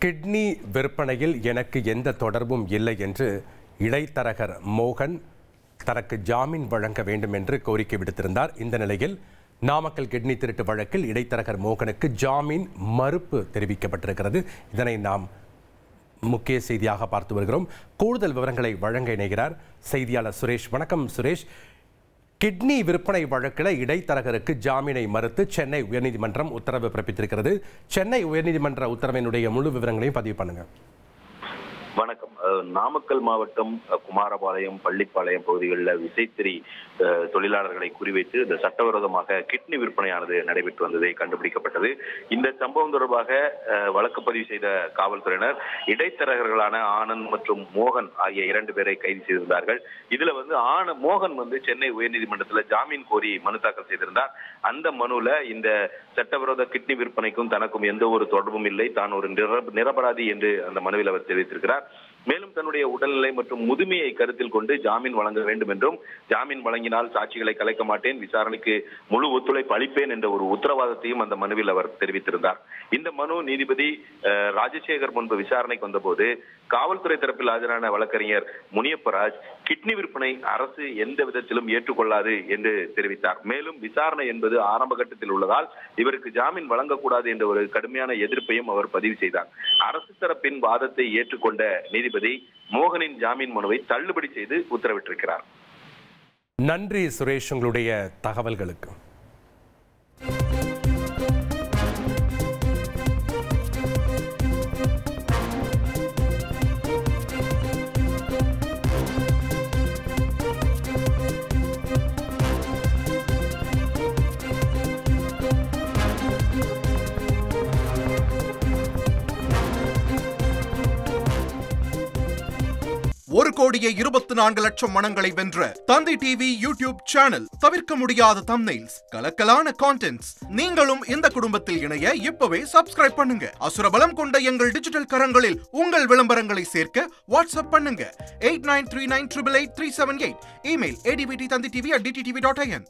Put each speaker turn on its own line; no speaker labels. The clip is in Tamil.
கிட்னி விற்பனையில் எனக்கு எந்த தொடர்பும் இல்லை என்று இடைத்தரகர் மோகன் தனக்கு ஜாமீன் வழங்க வேண்டும் என்று கோரிக்கை விடுத்திருந்தார். இந்த நிலையில் நாமக்கல் கிட்னி திருட்டு வழக்கில் இடைத்தரகர் மோகனுக்கு ஜாமீன் மறுப்பு தெரிவிக்கப்பட்டிருக்கிறது. இதனை நாம் முக்கிய செய்தியாக பார்த்து வருகிறோம். கூடுதல் விவரங்களை வழங்க இணைகிறார் செய்தியாளர் சுரேஷ். வணக்கம் சுரேஷ். கிட்னி விற்பனை வழக்கில் இடைத்தரகருக்கு ஜாமீனை மறுத்து சென்னை உயர்நீதிமன்றம் உத்தரவு பிறப்பித்திருக்கிறது. சென்னை உயர்நீதிமன்ற உத்தரவினுடைய முழு விவரங்களையும் பதிவு பண்ணுங்க.
வணக்கம். நாமக்கல் மாவட்டம் குமாரபாளையம், பள்ளிப்பாளையம் பகுதிகளில் விசைத்தறி தொழிலாளர்களை குறிவைத்து இந்த சட்டவிரோதமாக கிட்னி விற்பனையானது நடைபெற்று வந்ததை கண்டுபிடிக்கப்பட்டது. இந்த சம்பவம் தொடர்பாக வழக்கு பதிவு செய்த காவல்துறையினர் இடைத்தரகர்களான ஆனந்த் மற்றும் மோகன் ஆகிய 2 பேரை கைது செய்திருந்தார்கள். இதுல மோகன் சென்னை உயர்நீதிமன்றத்தில் ஜாமீன் கோரி மனு தாக்கல் செய்திருந்தார். அந்த மனுல இந்த சட்டவிரோத கிட்னி விற்பனைக்கும் தனக்கும் எந்த ஒரு தொடர்பும் இல்லை, தான் ஒரு நிரபராதி என்று அந்த மனுவில் அவர் தெரிவித்திருக்கிறார். மேலும் தன்னுடைய உடல்நிலை மற்றும் முதுமையை கருத்தில் கொண்டு ஜாமீன் வழங்க வேண்டும் என்றும், ஜாமீன் வழங்கினால் சாட்சிகளை கலைக்க மாட்டேன், விசாரணைக்கு முழு ஒத்துழைப்பு அளிப்பேன் என்ற ஒரு உத்தரவாதத்தையும் அந்த மனுவில் அவர் தெரிவித்திருந்தார். இந்த மனு நீதிபதி ராஜசேகர் முன்பு விசாரணைக்கு வந்தபோது காவல்துறை தரப்பில் ஆஜரான வழக்கறிஞர் முனியப்பராஜ் கிட்னி விற்பனை அரசு எந்த விதத்திலும் ஏற்றுக்கொள்ளாது என்று தெரிவித்தார். மேலும் விசாரணை என்பது ஆரம்ப கட்டத்தில் உள்ளதால் இவருக்கு ஜாமீன் வழங்கக்கூடாது என்ற ஒரு கடுமையான எதிர்ப்பையும் அவர் பதிவு செய்தார். அரசு தரப்பின் வாதத்தை ஏற்றுக்கொண்ட நீதிபதி மோகனின் ஜாமீன் மனுவை தள்ளுபடி செய்து உத்தரவிட்டிருக்கிறார்.
நன்றி சுரேஷ், உங்களுடைய தகவல்களுக்கு.
ஒரு கோடியே 24 லட்சம் மனங்களை வென்ற தந்தி டிவி யூடியூப் சேனல். தவிர்க்க முடியாத தம்ப்நெயில்ஸ், கலக்கலான கான்டென்ட்ஸ். நீங்களும் இந்த குடும்பத்தில் இணைய இப்பவே சப்ஸ்கிரைப் பண்ணுங்க. அசுரபலம் கொண்ட எங்கள் டிஜிட்டல் கரங்களில் உங்கள் விளம்பரங்களை சேர்க்க வாட்ஸ்அப் பண்ணுங்க. 8939883838. Email advtthanditv@dttv.in.